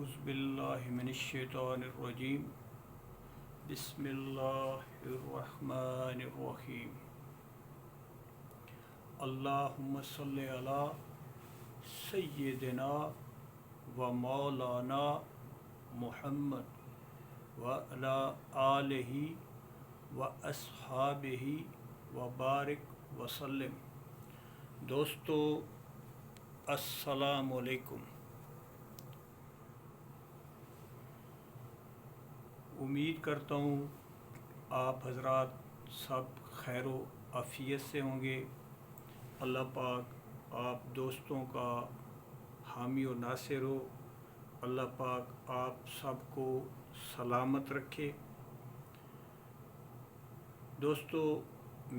أعوذ بالله من الشيطان الرجيم بسم الله الرحمن الرحيم اللهم صل على سيدنا ومولانا محمد وعلى آله وأصحابه وبارک وسلم۔ دوستو السلام علیکم۔ امید کرتا ہوں آپ حضرات سب خیر و عافیت سے ہوں گے۔ اللہ پاک آپ دوستوں کا حامی و ناصر ہو۔ اللہ پاک آپ سب کو سلامت رکھے۔ دوستو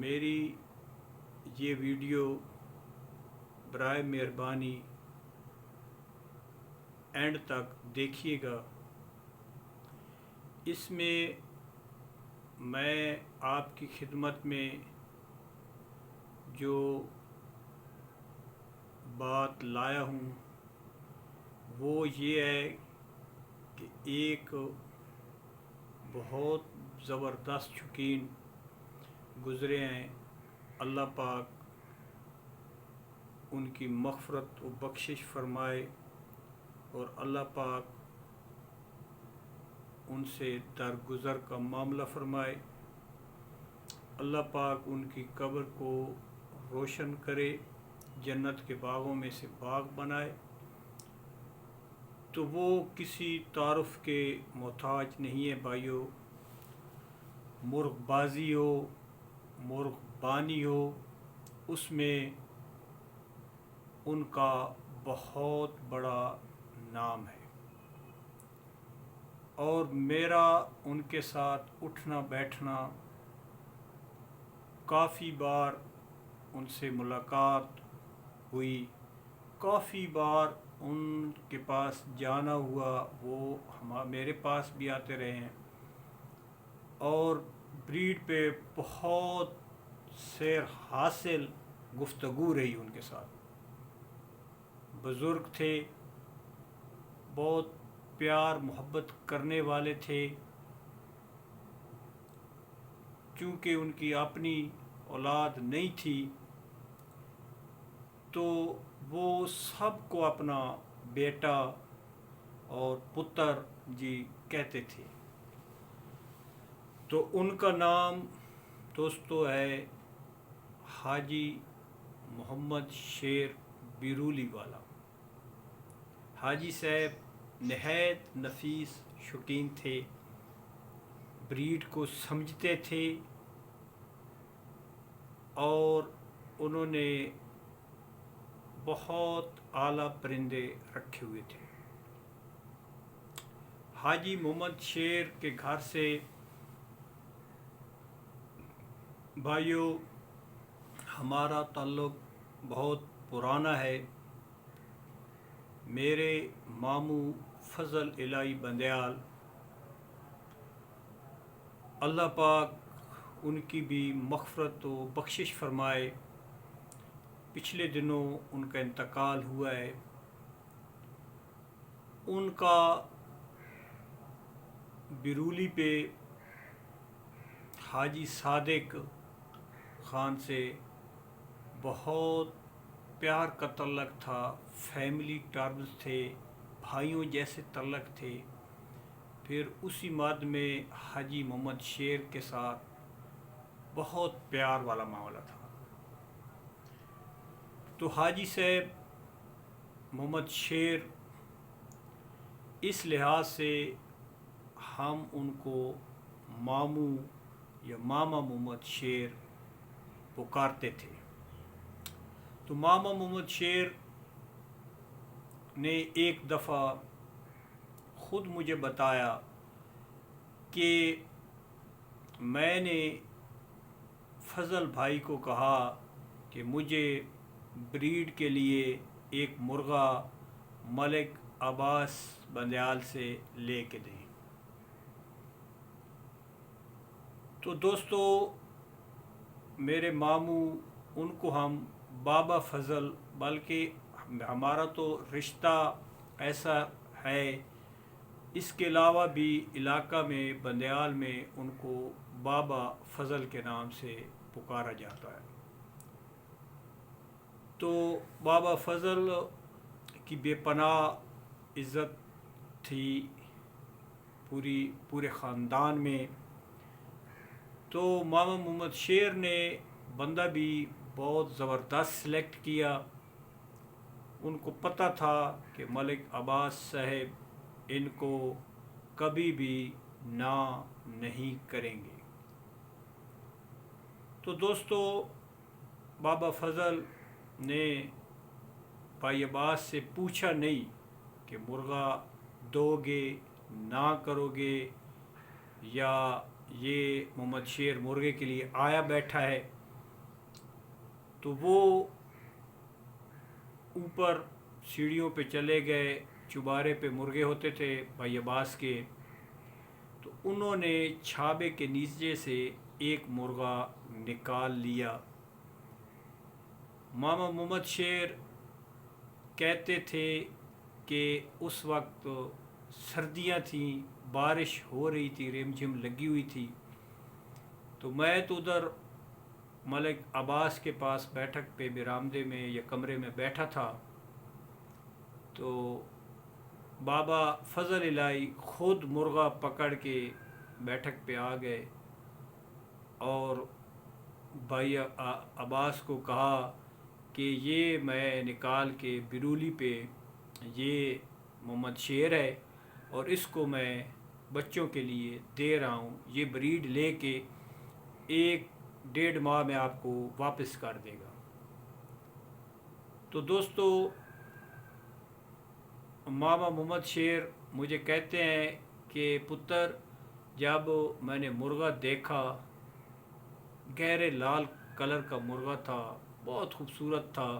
میری یہ ویڈیو برائے مہربانی اینڈ تک دیکھیے گا۔ اس میں میں آپ کی خدمت میں جو بات لایا ہوں وہ یہ ہے کہ ایک بہت زبردست شوقین گزرے ہیں، اللہ پاک ان کی مغفرت و بخشش فرمائے اور اللہ پاک ان سے درگزر کا معاملہ فرمائے۔ اللہ پاک ان کی قبر کو روشن کرے، جنت کے باغوں میں سے باغ بنائے۔ تو وہ کسی تعارف کے محتاج نہیں ہے بھائیو۔ مرغ بازی ہو، مرغ بانی ہو، اس میں ان کا بہت بڑا نام ہے، اور میرا ان کے ساتھ اٹھنا بیٹھنا، کافی بار ان سے ملاقات ہوئی، کافی بار ان کے پاس جانا ہوا، وہ میرے پاس بھی آتے رہے ہیں، اور بریڈ پہ بہت سیر حاصل گفتگو رہی ان کے ساتھ۔ بزرگ تھے، بہت پیار محبت کرنے والے تھے، چونکہ ان کی اپنی اولاد نہیں تھی تو وہ سب کو اپنا بیٹا اور پتر جی کہتے تھے۔ تو ان کا نام دوستو ہے حاجی محمد شیر بیرولی والا۔ حاجی صاحب نہایت نفیس شوقین تھے، بریڈ کو سمجھتے تھے، اور انہوں نے بہت اعلیٰ پرندے رکھے ہوئے تھے۔ حاجی محمد شیر کے گھر سے بھائیو ہمارا تعلق بہت پرانا ہے۔ میرے ماموں فضل الہی بندیال، اللہ پاک ان کی بھی مغفرت و بخشش فرمائے، پچھلے دنوں ان کا انتقال ہوا ہے۔ ان کا بیرولی پہ حاجی صادق خان سے بہت پیار کا تعلق تھا، فیملی ٹرمز تھے، بھائیوں جیسے تعلق تھے۔ پھر اسی مد میں حاجی محمد شیر کے ساتھ بہت پیار والا معاملہ تھا۔ تو حاجی صاحب محمد شیر اس لحاظ سے ہم ان کو ماموں یا ماما محمد شیر پکارتے تھے۔ تو ماما محمد شیر نے ایک دفعہ خود مجھے بتایا کہ میں نے فضل بھائی کو کہا کہ مجھے بریڈ کے لیے ایک مرغہ ملک عباس بندیال سے لے کے دیں۔ تو دوستو میرے ماموں، ان کو ہم بابا فضل، بلکہ ہمارا تو رشتہ ایسا ہے اس کے علاوہ بھی علاقہ میں بندیال میں ان کو بابا فضل کے نام سے پکارا جاتا ہے۔ تو بابا فضل کی بے پناہ عزت تھی پورے خاندان میں۔ تو ماما محمد شیر نے بندہ بھی بہت زبردست سلیکٹ کیا۔ ان کو پتہ تھا کہ ملک عباس صاحب ان کو کبھی بھی نہ نہیں کریں گے۔ تو دوستو، بابا فضل نے بھائی عباس سے پوچھا نہیں کہ مرغا دو گے نہ کرو گے، یا یہ محمد شیر مرغے کے لیے آیا بیٹھا ہے۔ تو وہ اوپر سیڑھیوں پہ چلے گئے، چوبارے پہ مرغے ہوتے تھے بھائی عباس کے۔ تو انہوں نے چھابے کے نیچے سے ایک مرغا نکال لیا۔ ماما محمد شیر کہتے تھے کہ اس وقت سردیاں تھیں، بارش ہو رہی تھی، رم جھم لگی ہوئی تھی۔ تو میں تو ادھر ملک عباس کے پاس بیٹھک پہ برآمدے میں یا کمرے میں بیٹھا تھا۔ تو بابا فضل الہی خود مرغا پکڑ کے بیٹھک پہ آ گئے اور بھائی عباس کو کہا کہ یہ میں نکال کے بیرولی پہ، یہ محمد شیر ہے اور اس کو میں بچوں کے لیے دے رہا ہوں، یہ بریڈ لے کے 1-1.5 ماہ میں آپ کو واپس کر دے گا۔ تو دوستو، ماما محمد شیر مجھے کہتے ہیں کہ پتر، جب میں نے مرغا دیکھا، گہرے لال کلر کا مرغا تھا، بہت خوبصورت تھا،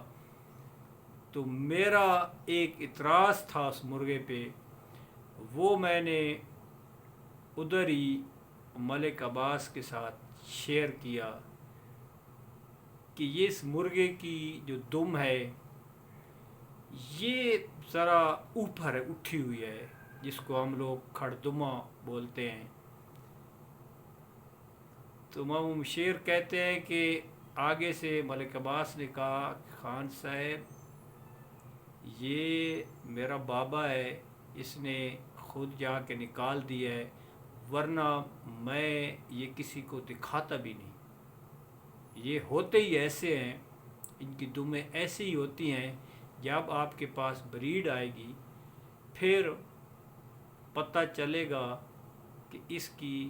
تو میرا ایک اعتراض تھا اس مرغے پہ، وہ میں نے ادھر ہی ملک عباس کے ساتھ شیئر کیا کہ یہ اس مرغے کی جو دم ہے یہ ذرا اوپر ہے، اٹھی ہوئی ہے، جس کو ہم لوگ کھڑدما بولتے ہیں۔ تو ماما شیر کہتے ہیں کہ آگے سے ملک عباس نے کہا، خان صاحب یہ میرا بابا ہے، اس نے خود جا کے نکال دیا ہے، ورنہ میں یہ کسی کو دکھاتا بھی نہیں۔ یہ ہوتے ہی ایسے ہیں، ان کی دمیں ایسی ہی ہوتی ہیں، جب آپ کے پاس بریڈ آئے گی پھر پتہ چلے گا کہ اس کی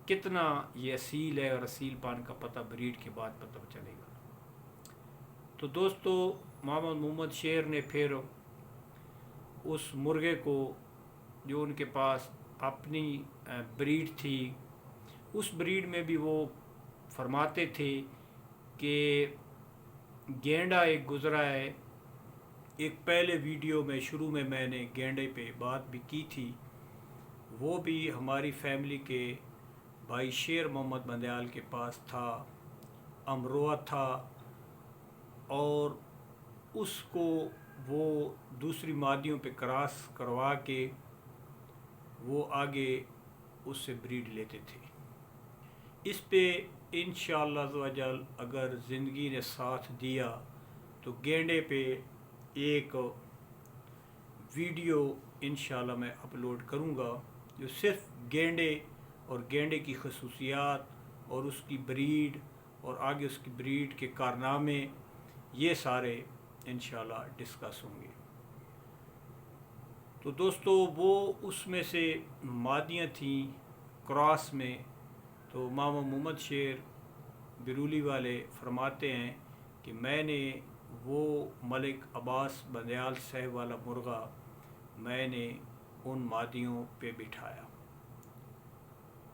کتنا یہ اصیل ہے، اور اصیل پان کا پتہ بریڈ کے بعد پتہ چلے گا۔ تو دوستو، محمد محمد شیر نے پھر اس مرغے کو، جو ان کے پاس اپنی بریڈ تھی، اس بریڈ میں بھی وہ فرماتے تھے کہ گینڈا ایک گزرا ہے۔ ایک پہلے ویڈیو میں شروع میں نے گینڈے پہ بات بھی کی تھی، وہ بھی ہماری فیملی کے بھائی شیر محمد بندیال کے پاس تھا، امروہہ تھا، اور اس کو وہ دوسری مادیوں پہ کراس کروا کے وہ آگے اس سے بریڈ لیتے تھے۔ اس پہ انشاءاللہ عزوجل اگر زندگی نے ساتھ دیا تو گینڈے پہ ایک ویڈیو انشاءاللہ میں اپلوڈ کروں گا، جو صرف گینڈے اور گینڈے کی خصوصیات اور اس کی بریڈ اور آگے اس کی بریڈ کے کارنامے، یہ سارے انشاءاللہ ڈسکس ہوں گے۔ تو دوستو، وہ اس میں سے مادیاں تھیں کراس میں۔ تو ماما محمد شیر بیرولی والے فرماتے ہیں کہ میں نے وہ ملک عباس بندیال صاحب والا مرغا میں نے ان مادیوں پہ بٹھایا،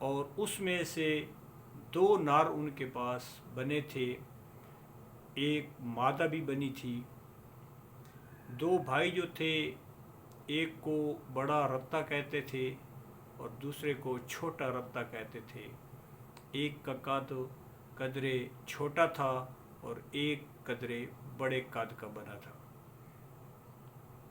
اور اس میں سے 2 نر ان کے پاس بنے تھے، ایک مادہ بھی بنی تھی۔ 2 بھائی جو تھے، ایک کو بڑا رتا کہتے تھے اور دوسرے کو چھوٹا رتا کہتے تھے۔ ایک کا قد قدرے چھوٹا تھا اور ایک قدرے بڑے قد کا بنا تھا۔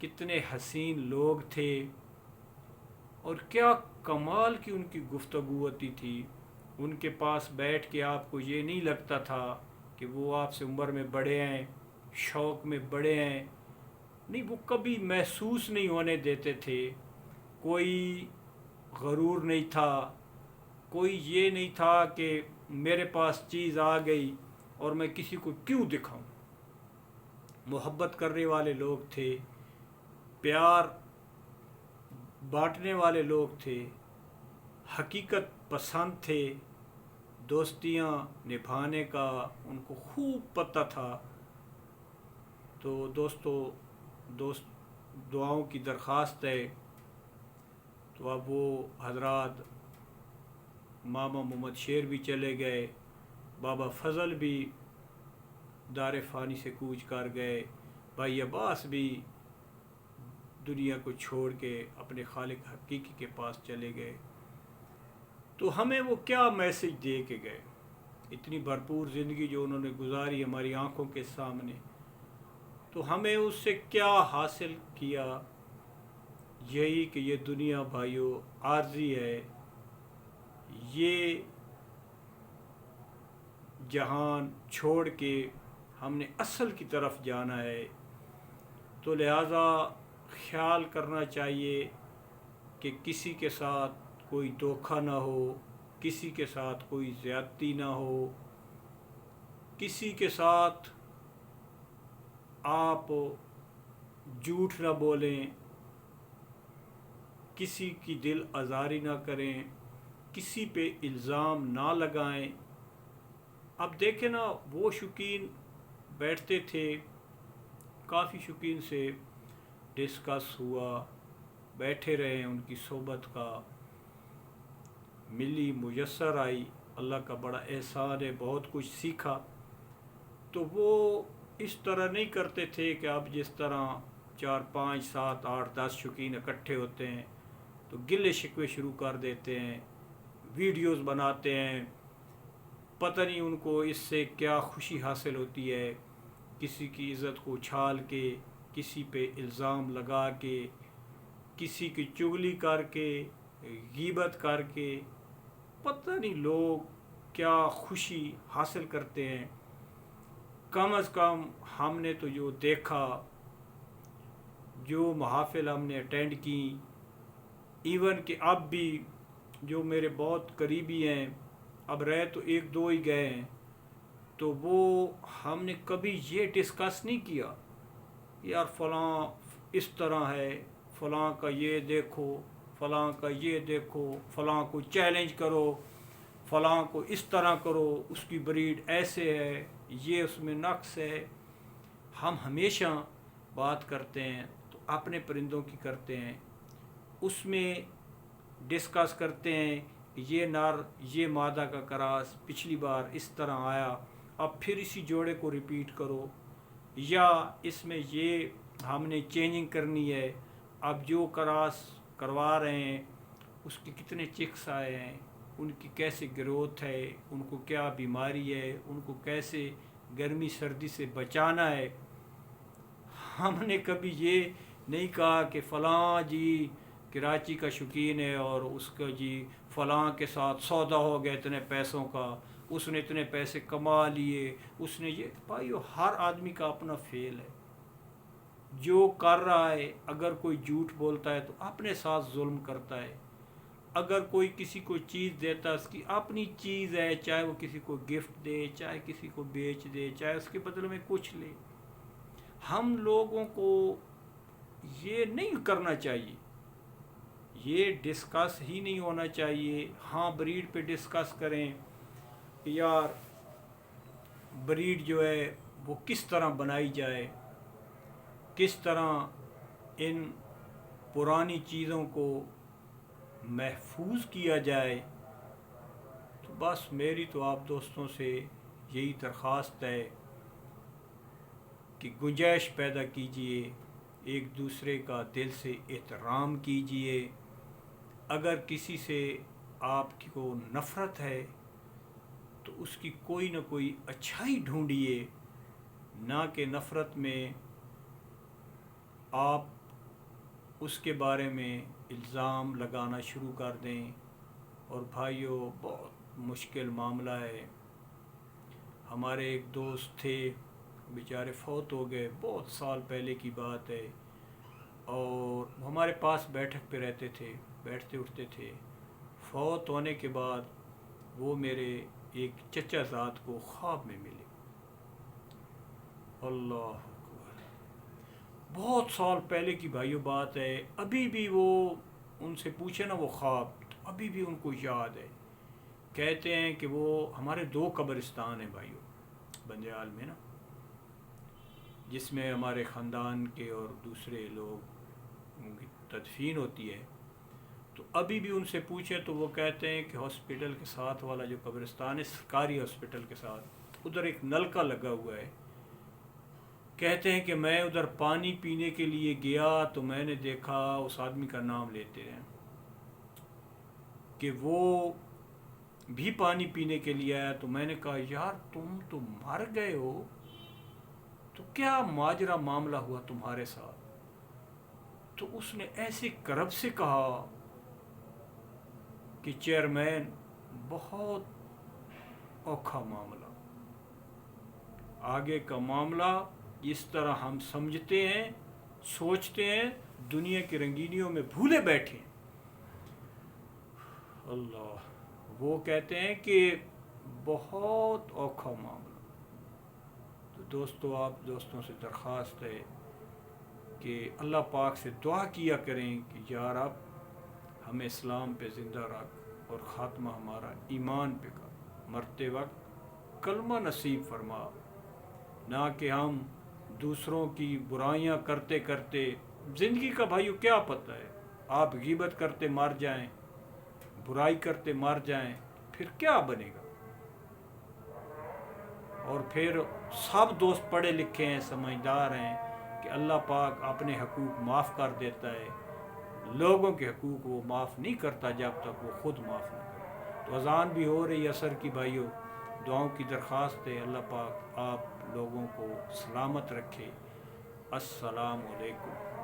کتنے حسین لوگ تھے، اور کیا کمال کی ان کی گفتگو ہوتی تھی۔ ان کے پاس بیٹھ کے آپ کو یہ نہیں لگتا تھا کہ وہ آپ سے عمر میں بڑے ہیں، شوق میں بڑے ہیں، نہیں، وہ کبھی محسوس نہیں ہونے دیتے تھے۔ کوئی غرور نہیں تھا، کوئی یہ نہیں تھا کہ میرے پاس چیز آ گئی اور میں کسی کو کیوں دکھاؤں۔ محبت کرنے والے لوگ تھے، پیار بانٹنے والے لوگ تھے، حقیقت پسند تھے، دوستیاں نبھانے کا ان کو خوب پتہ تھا۔ تو دوست دعاؤں کی درخواست ہے۔ تو اب وہ حضرات ماما محمد شیر بھی چلے گئے، بابا فضل بھی دار فانی سے کوچ کر گئے، بھائی عباس بھی دنیا کو چھوڑ کے اپنے خالق حقیقی کے پاس چلے گئے۔ تو ہمیں وہ کیا میسج دے کے گئے؟ اتنی بھرپور زندگی جو انہوں نے گزاری ہماری آنکھوں کے سامنے، تو ہمیں اس سے کیا حاصل کیا؟ یہی کہ یہ دنیا بھائیو عارضی ہے، یہ جہان چھوڑ کے ہم نے اصل کی طرف جانا ہے۔ تو لہٰذا خیال کرنا چاہیے کہ کسی کے ساتھ کوئی دھوکہ نہ ہو، کسی کے ساتھ کوئی زیادتی نہ ہو، کسی کے ساتھ آپ جھوٹ نہ بولیں، کسی کی دل آزاری نہ کریں، کسی پہ الزام نہ لگائیں۔ اب دیکھیں نا، وہ شوقین بیٹھتے تھے، کافی شوقین سے ڈسکس ہوا، بیٹھے رہے، ان کی صحبت کا ملی، میسر آئی، اللہ کا بڑا احسان ہے، بہت کچھ سیکھا۔ تو وہ اس طرح نہیں کرتے تھے کہ اب جس طرح 4 5 7 8 10 شوقین اکٹھے ہوتے ہیں تو گلے شکوے شروع کر دیتے ہیں، ویڈیوز بناتے ہیں، پتہ نہیں ان کو اس سے کیا خوشی حاصل ہوتی ہے، کسی کی عزت کو اچھال کے، کسی پہ الزام لگا کے، کسی کی چغلی کر کے، غیبت کر کے، پتہ نہیں لوگ کیا خوشی حاصل کرتے ہیں۔ کم از کم ہم نے تو جو دیکھا، جو محافل ہم نے اٹینڈ کی، ایون کہ اب بھی جو میرے بہت قریبی ہیں، اب رہ تو 1 2 ہی گئے ہیں، تو وہ ہم نے کبھی یہ ڈسکس نہیں کیا یار فلاں اس طرح ہے، فلاں کا یہ دیکھو، فلاں کا یہ دیکھو، فلاں کو چیلنج کرو، فلاں کو اس طرح کرو، اس کی بریڈ ایسے ہے، یہ اس میں نقص ہے۔ ہم ہمیشہ بات کرتے ہیں تو اپنے پرندوں کی کرتے ہیں، اس میں ڈسکس کرتے ہیں کہ یہ نر یہ مادہ کا کراس پچھلی بار اس طرح آیا، اب پھر اسی جوڑے کو ریپیٹ کرو، یا اس میں یہ ہم نے چینجنگ کرنی ہے، اب جو کراس کروا رہے ہیں اس کے کتنے چکس آئے ہیں، ان کی کیسے گروتھ ہے، ان کو کیا بیماری ہے، ان کو کیسے گرمی سردی سے بچانا ہے۔ ہم نے کبھی یہ نہیں کہا کہ فلاں جی کراچی کا شوقین ہے اور اس کا جی فلاں کے ساتھ سودا ہو گیا اتنے پیسوں کا، اس نے اتنے پیسے کما لیے، اس نے یہ، بھائیو ہر آدمی کا اپنا فعل ہے، جو کر رہا ہے۔ اگر کوئی جھوٹ بولتا ہے تو اپنے ساتھ ظلم کرتا ہے، اگر کوئی کسی کو چیز دیتا ہے اس کی اپنی چیز ہے، چاہے وہ کسی کو گفٹ دے، چاہے کسی کو بیچ دے، چاہے اس کے بدلے میں کچھ لے۔ ہم لوگوں کو یہ نہیں کرنا چاہیے، یہ ڈسکس ہی نہیں ہونا چاہیے۔ ہاں بریڈ پہ ڈسکس کریں کہ یار بریڈ جو ہے وہ کس طرح بنائی جائے، کس طرح ان پرانی چیزوں کو محفوظ کیا جائے۔ تو بس میری تو آپ دوستوں سے یہی درخواست ہے کہ گنجائش پیدا کیجئے، ایک دوسرے کا دل سے احترام کیجئے۔ اگر کسی سے آپ کو نفرت ہے تو اس کی کوئی نہ کوئی اچھائی ڈھونڈیے، نہ کہ نفرت میں آپ اس کے بارے میں الزام لگانا شروع کر دیں. اور بھائیوں بہت مشکل معاملہ ہے. ہمارے ایک دوست تھے بیچارے فوت ہو گئے، بہت سال پہلے کی بات ہے، اور ہمارے پاس بیٹھک پہ رہتے تھے، بیٹھتے اٹھتے تھے. فوت ہونے کے بعد وہ میرے ایک چچا زاد کو خواب میں ملے. اللہ اکبر، بہت سال پہلے کی بھائیوں بات ہے. ابھی بھی وہ ان سے پوچھے نا وہ خواب، تو ابھی بھی ان کو یاد ہے. کہتے ہیں کہ وہ ہمارے 2 قبرستان ہیں بھائیوں بندیال میں نا، جس میں ہمارے خاندان کے اور دوسرے لوگ ان کی تدفین ہوتی ہے. تو ابھی بھی ان سے پوچھیں تو وہ کہتے ہیں کہ ہاسپٹل کے ساتھ والا جو قبرستان ہے، سرکاری ہاسپٹل کے ساتھ، ادھر ایک نلکا لگا ہوا ہے. کہتے ہیں کہ میں ادھر پانی پینے کے لیے گیا تو میں نے دیکھا اس آدمی کا نام لیتے ہیں کہ وہ بھی پانی پینے کے لیے آیا. تو میں نے کہا یار تم تو مر گئے ہو، تو کیا ماجرا معاملہ ہوا تمہارے ساتھ؟ تو اس نے ایسے کرب سے کہا کہ چیئرمین بہت اوکھا معاملہ، آگے کا معاملہ اس طرح ہم سمجھتے ہیں، سوچتے ہیں، دنیا کی رنگینیوں میں بھولے بیٹھے. اللہ، وہ کہتے ہیں کہ بہت اوکھا معاملہ. تو دوستو، آپ دوستوں سے درخواست ہے کہ اللہ پاک سے دعا کیا کریں کہ یا رب ہمیں اسلام پہ زندہ رکھ اور خاتمہ ہمارا ایمان پہ کر، مرتے وقت کلمہ نصیب فرما، نہ کہ ہم دوسروں کی برائیاں کرتے کرتے. زندگی کا بھائیو کیا پتہ ہے، آپ غیبت کرتے مر جائیں، برائی کرتے مر جائیں، پھر کیا بنے گا؟ اور پھر سب دوست پڑھے لکھے ہیں، سمجھدار ہیں کہ اللہ پاک اپنے حقوق معاف کر دیتا ہے، لوگوں کے حقوق وہ معاف نہیں کرتا جب تک وہ خود معاف نہ کرے. تو اذان بھی ہو رہی ہے عصر کی بھائیوں، دعاؤں کی درخواست ہے. اللہ پاک آپ لوگوں کو سلامت رکھے. السلام علیکم.